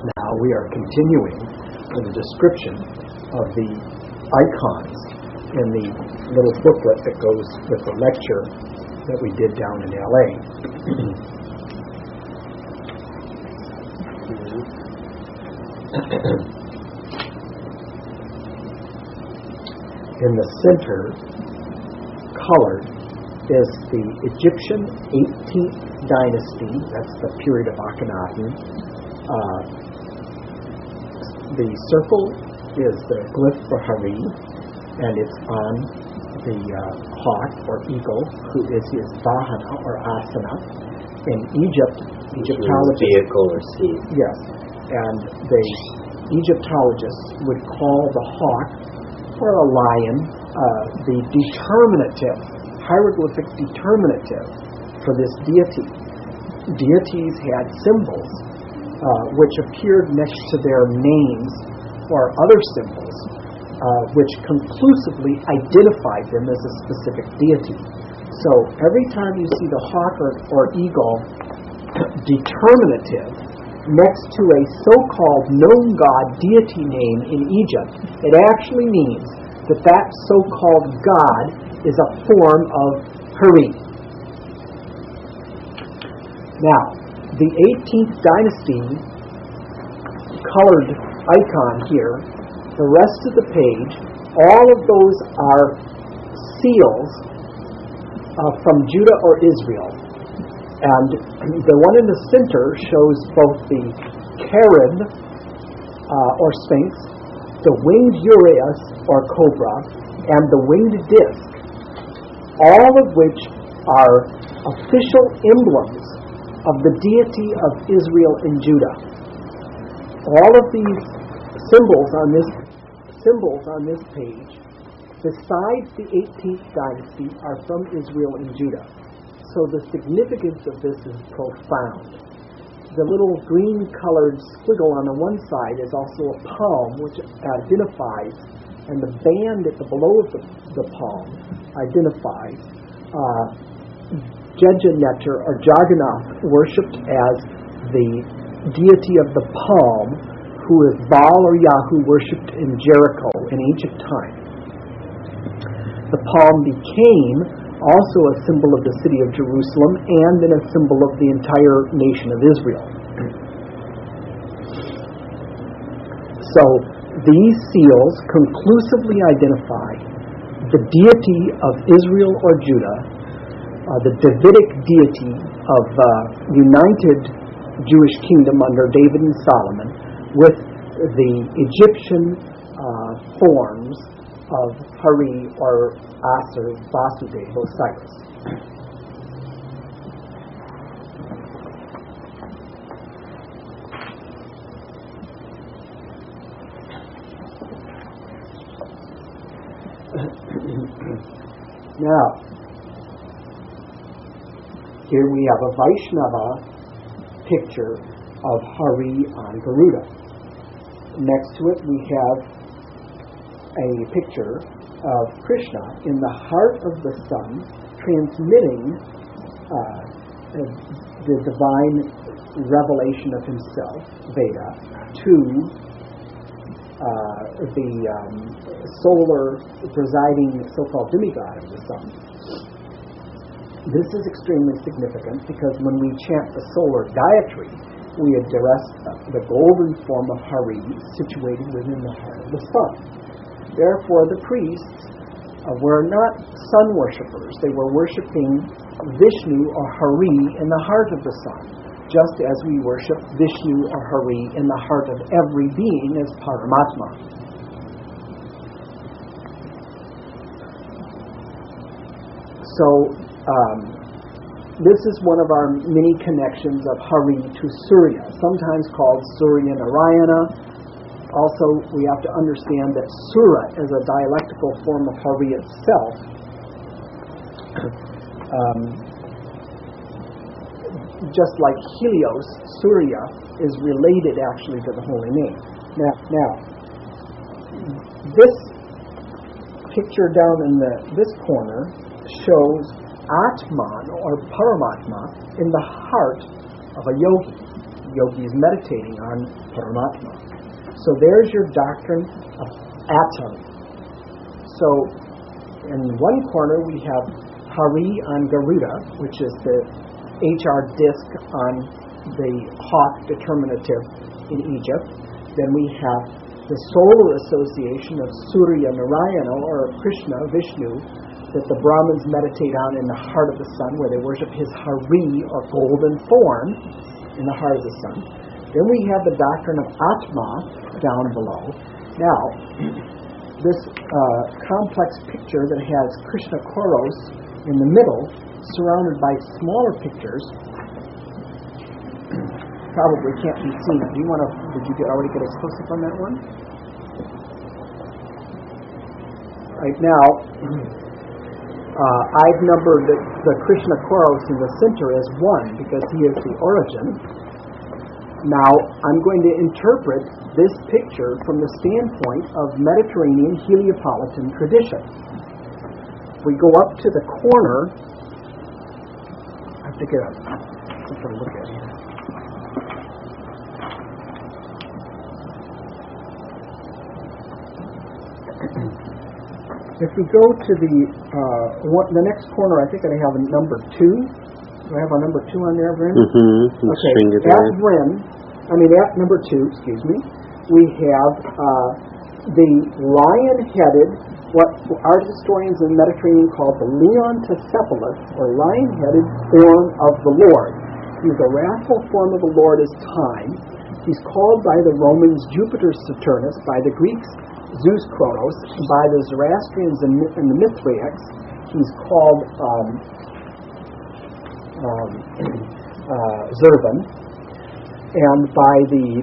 Now we are continuing with a description of the icons in the little booklet that goes with the lecture that we did down in LA. In the center, colored, is the Egyptian 18th dynasty. That's the period of Akhenaten. The circle is the glyph for Hari, and it's on the hawk or eagle, who is his vahana or asana. In Egyptologists, vehicle or seat. Yes, and the Egyptologists would call the hawk or a lion the determinative, hieroglyphic determinative for this deity. Deities had symbols which appeared next to their names or other symbols which conclusively identified them as a specific deity. So every time you see the hawk or eagle determinative next to a so-called known god deity name in Egypt, it actually means that that so-called god is a form of Hari. Now, the 18th dynasty colored icon here, the rest of the page, all of those are seals from Judah or Israel. And the one in the center shows both the cherub or sphinx, the winged uraeus or cobra, and the winged disc, all of which are official emblems of the deity of Israel and Judah. All of these symbols on this page, besides the 18th dynasty, are from Israel and Judah. So the significance of this is profound. The little green-colored squiggle on the one side is also a palm, which identifies, and the band at the below of the palm identifies Jejaneter or Jagannath, worshipped as the deity of the palm, who is Baal or Yahoo, worshipped in Jericho in ancient time. The palm became also a symbol of the city of Jerusalem and then a symbol of the entire nation of Israel. So these seals conclusively identify the deity of Israel or Judah, the Davidic deity of united Jewish kingdom under David and Solomon, with the Egyptian forms of Hari or Asur, Vasudeva, Osiris. Now, here we have a Vaishnava picture of Hari on Garuda. Next to it we have a picture of Krishna in the heart of the sun, transmitting the divine revelation of himself, Veda, to the solar presiding so-called demigod of the sun. This is extremely significant because when we chant the solar dietary, we address the golden form of Hari situated within the heart of the sun. Therefore, the priests were not sun worshippers. They were worshiping Vishnu or Hari in the heart of the sun, just as we worship Vishnu or Hari in the heart of every being as Paramatma. So, this is one of our many connections of Hari to Surya, sometimes called Surya Narayana. Also, we have to understand that Sura is a dialectical form of Hari itself. Just like Helios, Surya is related actually to the holy name. Now, this picture down in this corner shows Atman or Paramatma in the heart of a yogi. yogis meditating on Paramatma. So there's your doctrine of atom. So in one corner we have Hari on Garuda, which is the HR disk on the hawk determinative in Egypt. Then we have the solar association of Surya Narayana, or Krishna, Vishnu, that the Brahmins meditate on in the heart of the sun, where they worship his Hari, or golden form, in the heart of the sun. Then we have the doctrine of Atma down below. Now, this complex picture that has Krishna Koros in the middle, surrounded by smaller pictures, probably can't be seen. Did you already get a close-up on that one? Right now, I've numbered the Krishna Koros in the center as 1 because he is the origin. Now, I'm going to interpret this picture from the standpoint of Mediterranean Heliopolitan tradition. If we go up to the corner, I think I'm going to look at it. If we go to the next corner, I think I have a number 2. Do I have a number 2 on there, Bryn? Mm-hmm. Okay. At number 2, excuse me, we have the lion-headed, what art historians in the Mediterranean call the Leontocephalus, or lion-headed form of the Lord. He's the wrathful form of the Lord is time. He's called by the Romans Jupiter Saturnus, by the Greeks Zeus Kronos, by the Zoroastrians and the Mithraics he's called Zervan, and by the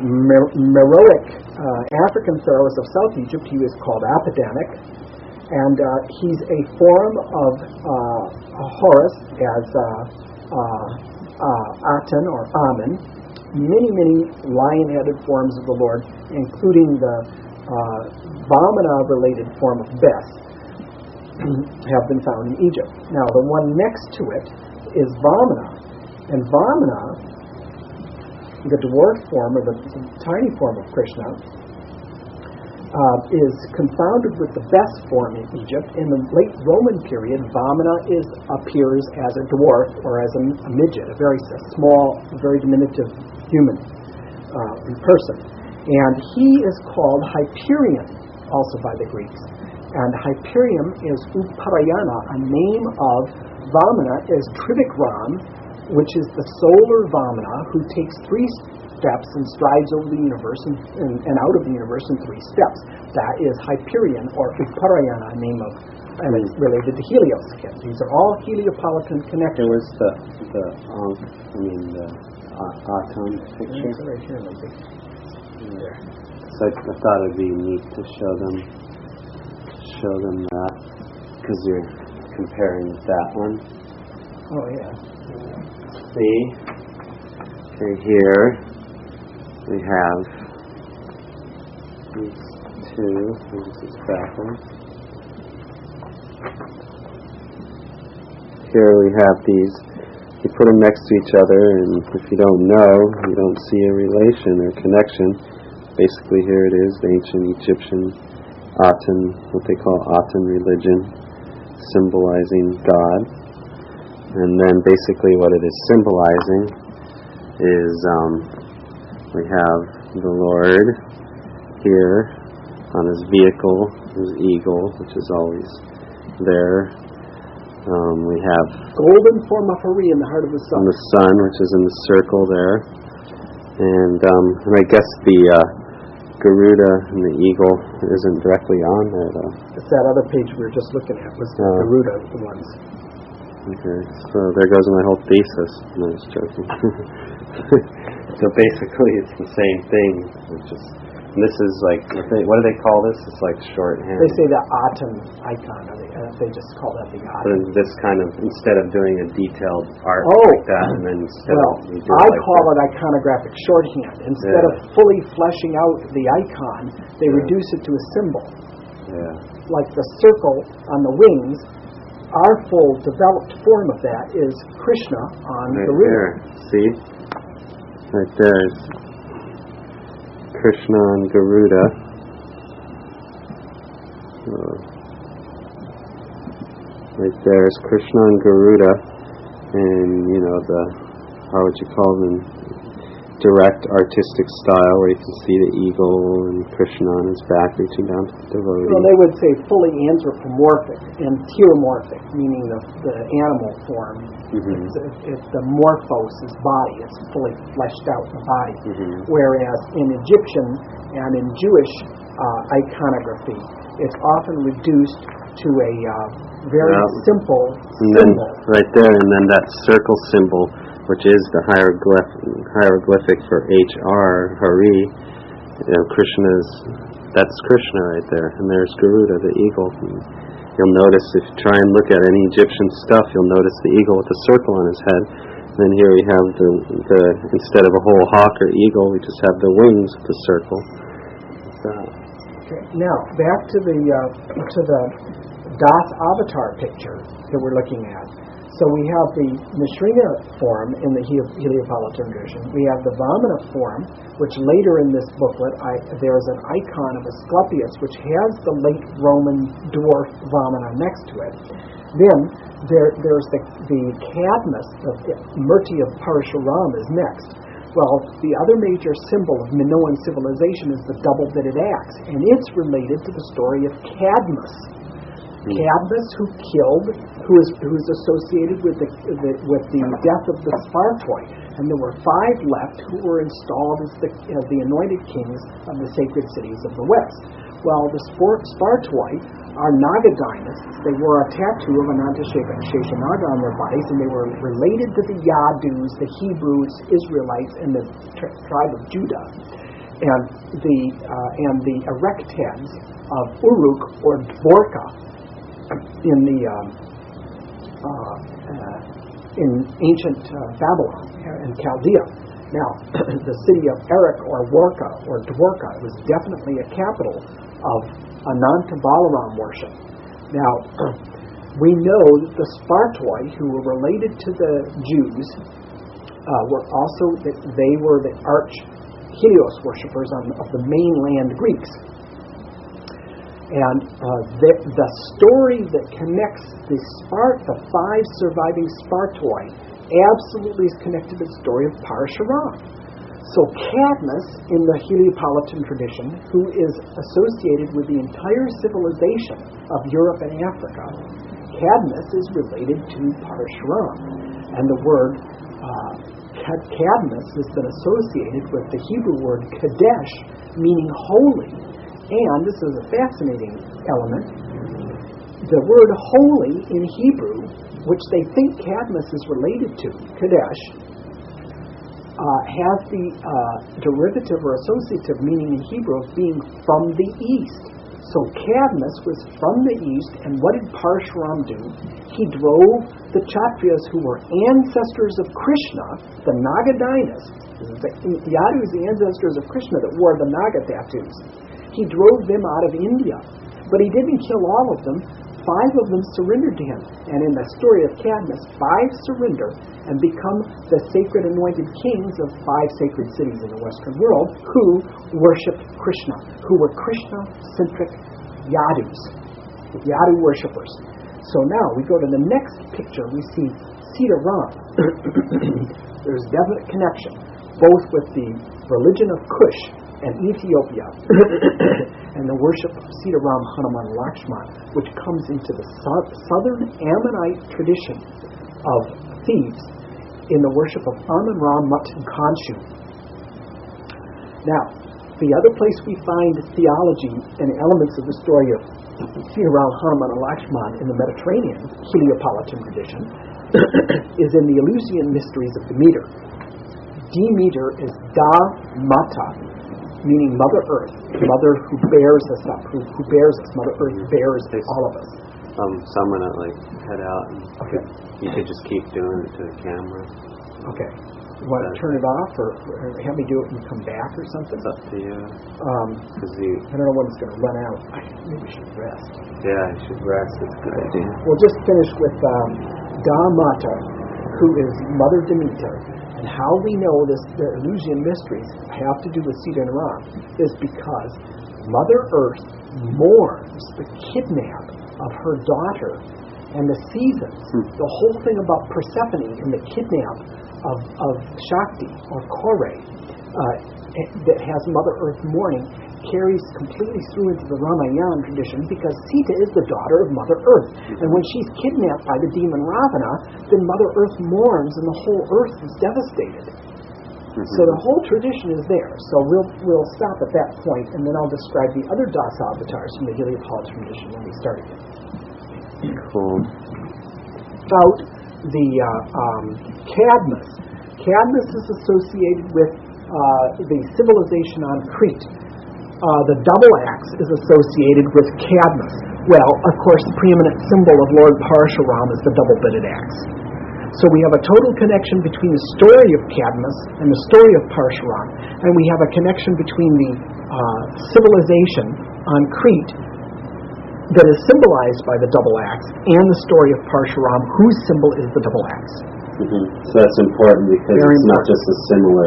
Meroic African pharaohs of South Egypt he was called Apadanic, and he's a form of Horus as Aten or Amen, many lion-headed forms of the Lord, including the Vamana-related form of Bes, have been found in Egypt. Now, the one next to it is Vamana. And Vamana, the dwarf form, or the tiny form of Krishna, is confounded with the Bes form in Egypt. In the late Roman period, Vamana appears as a dwarf or as a midget, a very small, very diminutive human person. And he is called Hyperion, also by the Greeks. And Hyperion is Uparayana, a name of Vamana is Trivikram, which is the solar Vamana, who takes 3 steps and strides over the universe and out of the universe in 3 steps. That is Hyperion, or Uparayana, a name of, and it's related to Helios. These are all Heliopolitan connections. There was the Atom picture. It's right here, maybe. There. So I thought it'd be neat to show them that, because you're comparing that one. Oh yeah. See, okay, here we have these 2. This is crackle. Here we have these. You put them next to each other, and if you don't know, you don't see a relation or connection. Basically, here it is, the ancient Egyptian Aten, what they call Aten religion, symbolizing God. And then basically what it is symbolizing is we have the Lord here on his vehicle, his eagle, which is always there. We have golden form of Hari in the heart of the sun. The sun, which is in the circle there. And I guess the Garuda and the eagle isn't directly on there, though. It's that other page we were just looking at, was the Garuda ones. Okay, so there goes my whole thesis. No, just joking. So basically it's the same thing. It's just, and this is like, what do they call this? It's like shorthand. They say the Aten icon. They just call that the Aten. But this kind of, instead of doing a detailed art like that, and then instead I call it iconographic shorthand. Instead of fully fleshing out the icon, they reduce it to a symbol. Yeah. Like the circle on the wings, our full developed form of that is Krishna on the river. See? right there is Krishna and Garuda. Right there is Krishna and Garuda, and how would you call them? Direct artistic style, where you can see the eagle and Krishna on his back reaching down to the devotee. Well, they would say fully anthropomorphic and theomorphic, meaning the animal form. Mm-hmm. It's the morphos is body. It's fully fleshed out in the body. Mm-hmm. Whereas in Egyptian and in Jewish iconography, it's often reduced to a very simple symbol. Right there, and then that circle symbol, which is the hieroglyphic for H-R, Hari. That's Krishna right there, and there's Garuda, the eagle. And you'll notice, if you try and look at any Egyptian stuff, you'll notice the eagle with the circle on his head. And then here we have the instead of a whole hawk or eagle, we just have the wings with the circle. Okay. Now back to the Das Avatar picture that we're looking at. So we have the Mishrina form in the Heliopolitan tradition. We have the Vamana form, which later in this booklet there's an icon of Asclepius, which has the late Roman dwarf Vamana next to it. Then there's the Cadmus, the Murti of Parashuram is next. Well, the other major symbol of Minoan civilization is the double-bitted axe, and it's related to the story of Cadmus. Cadmus, who is associated with the death of the Spartoi, and there were 5 left who were installed as the anointed kings of the sacred cities of the West. Well, the Spartoi are Naga dynasts. They wore a tattoo of Anantashesha-Naga on their bodies, and they were related to the Yadus, the Hebrews, Israelites, and the tribe of Judah. And the Erecteds of Uruk or Dvorka in ancient Babylon and Chaldea. Now, the city of Erech or Warka or Dvorka was definitely a capital of Ananta Balaram worship. Now, we know that the Spartoi, who were related to the Jews, they were the arch-Helios worshippers of the mainland Greeks. And the story that connects the 5 surviving Spartoi absolutely is connected to the story of Parashuram. So Cadmus, in the Heliopolitan tradition, who is associated with the entire civilization of Europe and Africa, Cadmus is related to Parashuram. And the word Cadmus has been associated with the Hebrew word Kadesh, meaning holy. And this is a fascinating element. The word holy in Hebrew, which they think Cadmus is related to, Kadesh, has the derivative or associative meaning in Hebrew of being from the east. So Cadmus was from the east, and what did Parshuram do? He drove the Kshatriyas, who were ancestors of Krishna, the Naga dynasts. The Yadus, the ancestors of Krishna that wore the Naga tattoos. He drove them out of India, but he didn't kill all of them. 5 of them surrendered to him, and in the story of Cadmus, 5 surrender and become the sacred anointed kings of 5 sacred cities in the Western world who worshipped Krishna, who were Krishna-centric Yadus, Yadu worshippers. So now we go to the next picture. We see Sita Ram. There's definite connection, both with the religion of Kush and Ethiopia, and the worship of Sita Ram, Hanuman, Lakshman, which comes into the southern Ammonite tradition of Thebes in the worship of Amun Ra, Mut, and Khonshu. Now, the other place we find theology and elements of the story of Sita Ram, Hanuman, and Lakshman in the Mediterranean Heliopolitan tradition is in the Eleusinian mysteries of Demeter. Demeter is Da Mata, meaning Mother Earth, Mother who bears us up, who bears us. Mother Earth bears all of us. So I'm going to head out. And okay. You could just keep doing it to the camera. Okay. You want to turn it off or have me do it and come back or something? It's up to you. I don't know when it's going to run out. Maybe we should rest. Yeah, you should rest. That's a good idea. We'll just finish with Da Mata, who is Mother Demeter. And how we know this, the Eleusinian mysteries have to do with Sita and Ram, is because Mother Earth mourns the kidnap of her daughter and the seasons. The whole thing about Persephone and the kidnap of Shakti or Kore that has Mother Earth mourning carries completely through into the Ramayana tradition, because Sita is the daughter of Mother Earth. And when she's kidnapped by the demon Ravana, then Mother Earth mourns and the whole earth is devastated. So the whole tradition is there. So we'll stop at that point, and then I'll describe the other Das avatars from the Heliopol tradition when we start again. Cool. About the Cadmus. Cadmus is associated with the civilization on Crete. The double axe is associated with Cadmus. Well, of course, the preeminent symbol of Lord Parshuram is the double-bitted axe. So we have a total connection between the story of Cadmus and the story of Parshuram, and we have a connection between the civilization on Crete that is symbolized by the double axe and the story of Parshuram, whose symbol is the double axe. So that's important, because Very it's important. not just a similar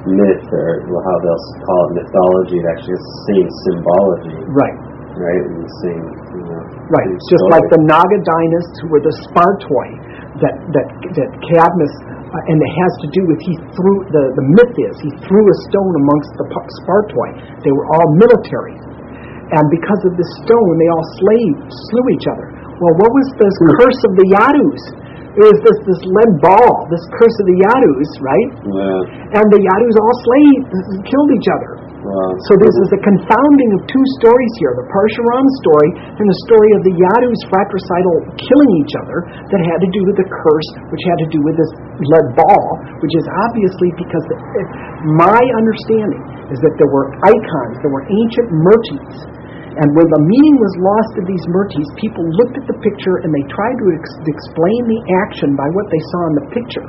myth, or how they'll call it mythology. It actually has the same symbology, Right. right? And the same, Right. same Just story. like the Naga dynasts, who were the Spartoi, that Cadmus, and it has to do with, he threw, the myth is, he threw a stone amongst the Spartoi. They were all military. And because of this stone, they all slew each other. Well, what was this curse of the Yadus? It was this lead ball, this curse of the Yadus, right? Yeah. And the Yadus all killed each other. Wow. So this is the confounding of two stories here, the Parshuram story and the story of the Yadus fratricidal killing each other, that had to do with the curse, which had to do with this lead ball, which is obviously because my understanding is that there were icons, there were ancient murtis, and when the meaning was lost of these murtis, people looked at the picture and they tried to explain the action by what they saw in the picture.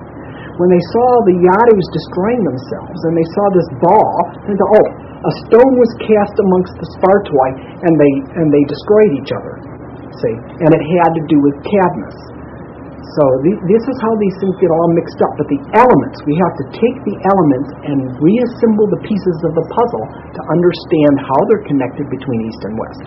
When they saw the Yadus destroying themselves and they saw this ball, they thought, a stone was cast amongst the Spartoi and they destroyed each other. See? And it had to do with Cadmus. So this is how these things get all mixed up. But the elements, we have to take the elements and reassemble the pieces of the puzzle to understand how they're connected between East and West.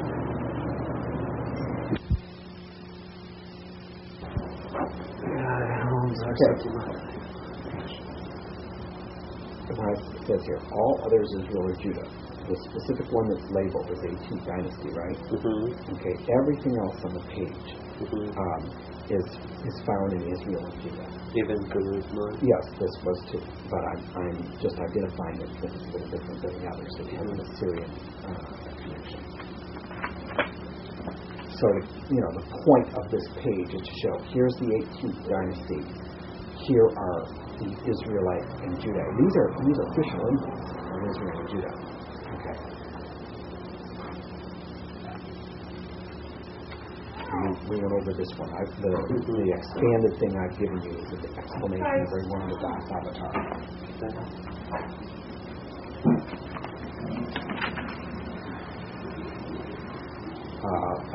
It says here, all others Israel or Judah. The specific one that's labeled is 18th dynasty, right? Okay, everything else on the page is found in Israel and Judah. Even Jerusalem? Yes, this was too, but I'm just identifying it because it's a little different than the others. It has an Assyrian connection. So, the point of this page is to show, here's the 18th dynasty. Here are the Israelite and Judah. These are official emblems of Israel and Judah. Okay. We went over this one. The expanded thing I've given you is the explanation of every one of the Das avatars.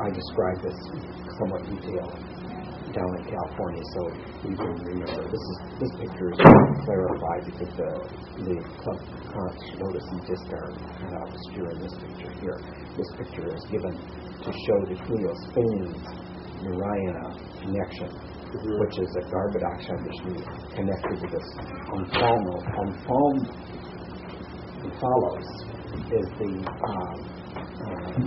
I described this somewhat detailed down in California, so you can remember. This picture is clarified because the club lotus and disc are kind of obscure in this picture here. This picture is given to show the Heliosphenians Narayana connection, which is a Garbhodaksha Vishnu connected to this Umphalos is the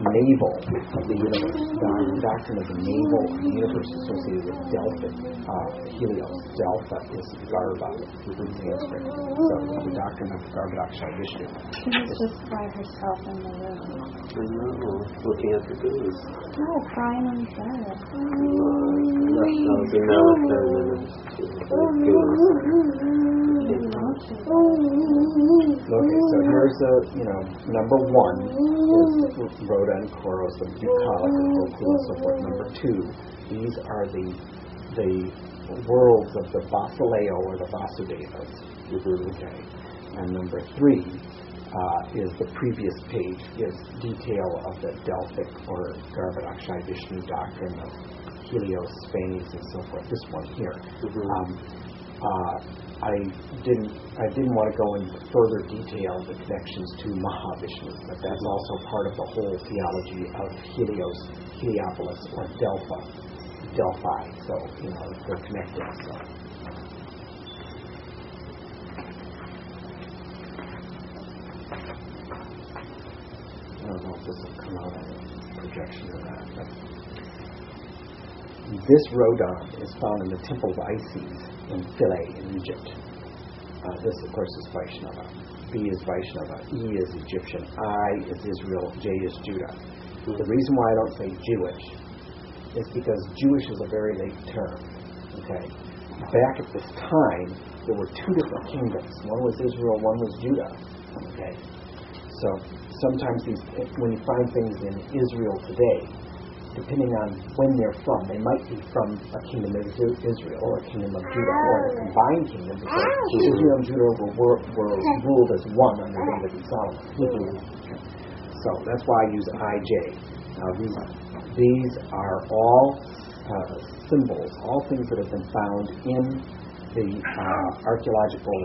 navel of the universe, the doctrine of the navel of the universe associated with Delphic Helios. Delpha is Garbha in Sanskrit. So the doctrine of Garbhodaksha Vishnu. She was just by herself in the room. I know, looking at the goose. No, crying on the bed. Okay, so here's number one is Rhoda and Koros, the bucolic and Goku and so forth. Number two, these are the worlds of the Vasileo or the Vasudevas. Okay. And number three is the previous page, gives detail of the Delphic or Garbhodaksha Vishnu doctrine of Helios, Spanies, and so forth. This one here. I didn't want to go into further detail the connections to Mahavishnu, but that's also part of the whole theology of Heliopolis or Delphi. So they're connected. So. I don't know if this will come out on a projection or not, but this Rodon is found in the temple of Isis in Philae in Egypt. This, of course, is Vaishnava. B is Vaishnava. E is Egyptian. I is Israel. J is Judah. The reason why I don't say Jewish is because Jewish is a very late term. Okay. Back at this time, there were two different kingdoms. One was Israel, one was Judah. Okay. So sometimes when you find things in Israel today, depending on when they're from, they might be from a kingdom of Israel or a kingdom of Judah or a combined kingdom, because Israel and Judah were ruled as one under David and Solomon. Okay. So that's why I use IJ. Now these are all symbols, all things that have been found in the archaeological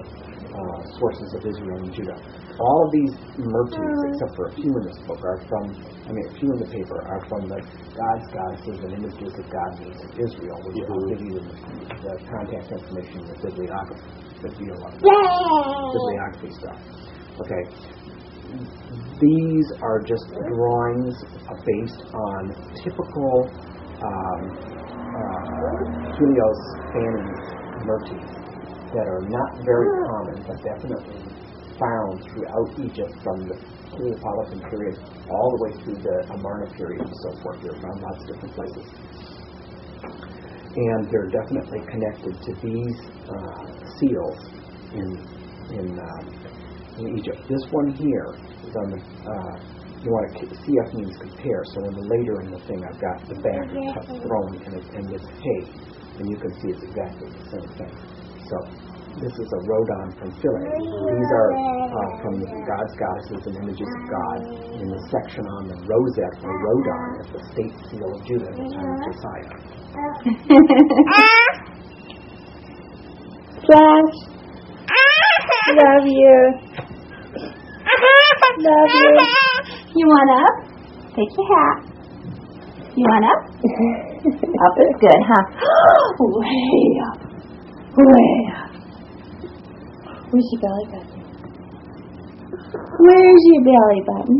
sources of Israel and Judah. All of these motifs, except for a few in this book, a few in the paper, are from the gods, goddesses, and images that God made in Israel, which I'll give you the contact information, the bibliography stuff. Okay. These are just drawings based on typical Helios Phanes motifs that are not very common, but definitely found throughout Egypt from the Neapolitan period all the way through the Amarna period and so forth. They're found lots of different places. And they're definitely connected to these seals in Egypt. This one here is on the, you want to, CF means compare, so later in the thing I've got the back thrown and it's hay, and you can see it's exactly the same thing. So this is a Rodon from Philae. These are from the gods, goddesses, and images of God in the section on the rosette or Rodon as the state seal of Judah at the time of Josiah. Flash, love you. Love you. You want up? Take your hat. You want up? Up is good, huh? Way up. Way up. Where's your belly button? Where's your belly button?